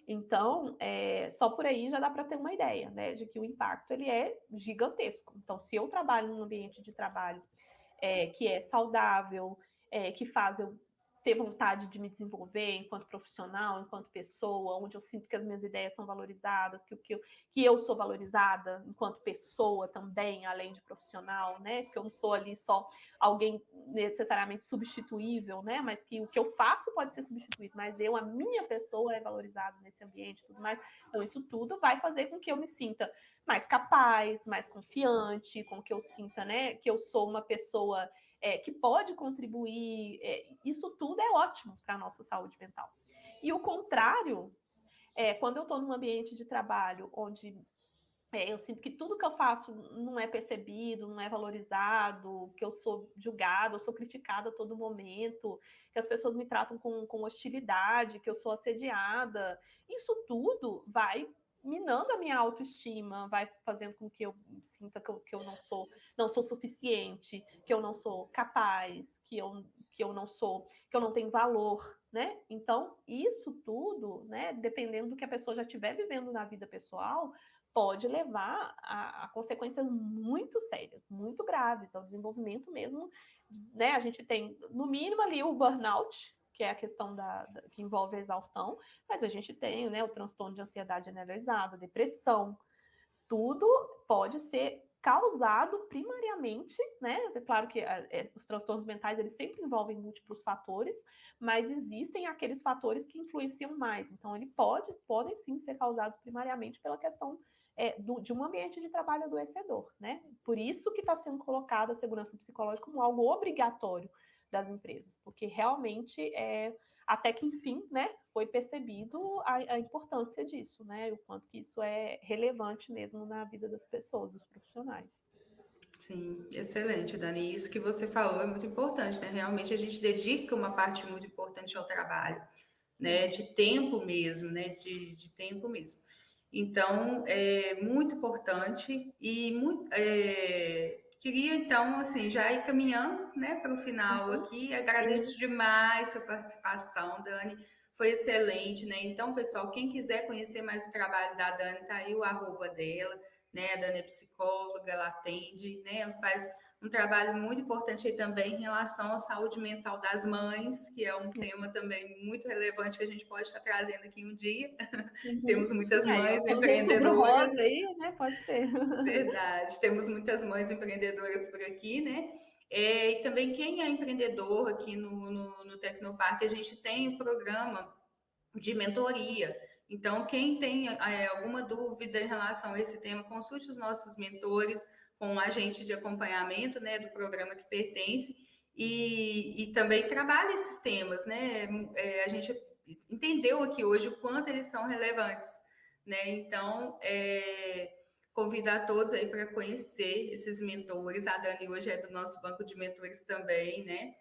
Então, só por aí já dá para ter uma ideia, né, de que o impacto ele é gigantesco. Então, se eu trabalho num ambiente de trabalho que é saudável, que faz eu ter vontade de me desenvolver enquanto profissional, enquanto pessoa, onde eu sinto que as minhas ideias são valorizadas, que eu sou valorizada enquanto pessoa também, além de profissional, né? Que eu não sou ali só alguém necessariamente substituível, né? Mas que o que eu faço pode ser substituído, mas a minha pessoa é valorizada nesse ambiente e tudo mais. Então, isso tudo vai fazer com que eu me sinta mais capaz, mais confiante, com que eu sinta, né, que eu sou uma pessoa que pode contribuir. Isso tudo é ótimo para a nossa saúde mental. E o contrário, quando eu estou num ambiente de trabalho onde eu sinto que tudo que eu faço não é percebido, não é valorizado, que eu sou julgada, eu sou criticada a todo momento, que as pessoas me tratam com hostilidade, que eu sou assediada. Isso tudo vai minando a minha autoestima, vai fazendo com que eu sinta que eu não sou suficiente, que eu não sou capaz, que eu não tenho valor, né? Então, isso tudo, né, dependendo do que a pessoa já estiver vivendo na vida pessoal, pode levar a consequências muito sérias, muito graves, ao desenvolvimento mesmo, né? A gente tem, no mínimo, ali o burnout, que é a questão que envolve a exaustão, mas a gente tem, né, o transtorno de ansiedade generalizada, depressão, tudo pode ser causado primariamente, né? É claro que os transtornos mentais eles sempre envolvem múltiplos fatores, mas existem aqueles fatores que influenciam mais. Então, podem sim ser causados primariamente pela questão de um ambiente de trabalho adoecedor, né? Por isso que está sendo colocada a segurança psicológica como algo obrigatório das empresas, porque realmente até que enfim, né, foi percebido a importância disso, né, o quanto que isso é relevante mesmo na vida das pessoas, dos profissionais. Sim, excelente, Dani. Isso que você falou é muito importante, né? Realmente a gente dedica uma parte muito importante ao trabalho, né? De tempo mesmo, né? De tempo mesmo. Então, é muito importante e queria, então, assim, já ir caminhando, né, para o final aqui. Agradeço demais sua participação, Dani. Foi excelente, né? Então, pessoal, quem quiser conhecer mais o trabalho da Dani, tá aí o arroba dela, né? A Dani é psicóloga, ela atende, né? Faz um trabalho muito importante aí também em relação à saúde mental das mães, que é um tema também muito relevante que a gente pode estar trazendo aqui um dia. Temos muitas mães empreendedoras. Rosa aí, né? Pode ser. Verdade, temos muitas mães empreendedoras por aqui, né? E também quem é empreendedor aqui no Tecnoparque, a gente tem um programa de mentoria. Então, quem tem alguma dúvida em relação a esse tema, consulte os nossos mentores com um agente de acompanhamento, né, do programa que pertence e também trabalhe esses temas, né? A gente entendeu aqui hoje o quanto eles são relevantes, né? Então, convidar todos aí para conhecer esses mentores. A Dani hoje é do nosso banco de mentores também, né?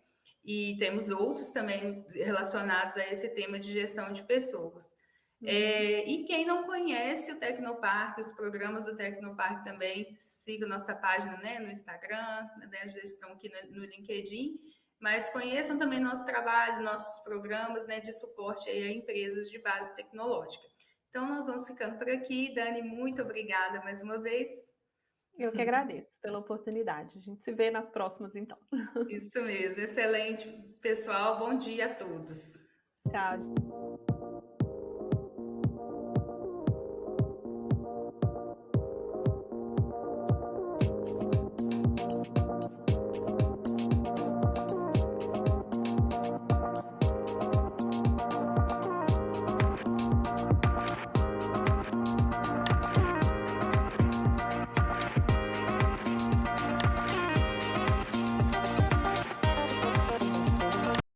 E temos outros também relacionados a esse tema de gestão de pessoas. E quem não conhece o Tecnoparque, os programas do Tecnoparque também, siga nossa página, né, no Instagram, né, já estão aqui no LinkedIn, mas conheçam também nosso trabalho, nossos programas, né, de suporte aí a empresas de base tecnológica. Então, nós vamos ficando por aqui. Dani, muito obrigada mais uma vez. Eu que agradeço pela oportunidade. A gente se vê nas próximas, então. Isso mesmo, excelente, pessoal. Bom dia a todos. Tchau.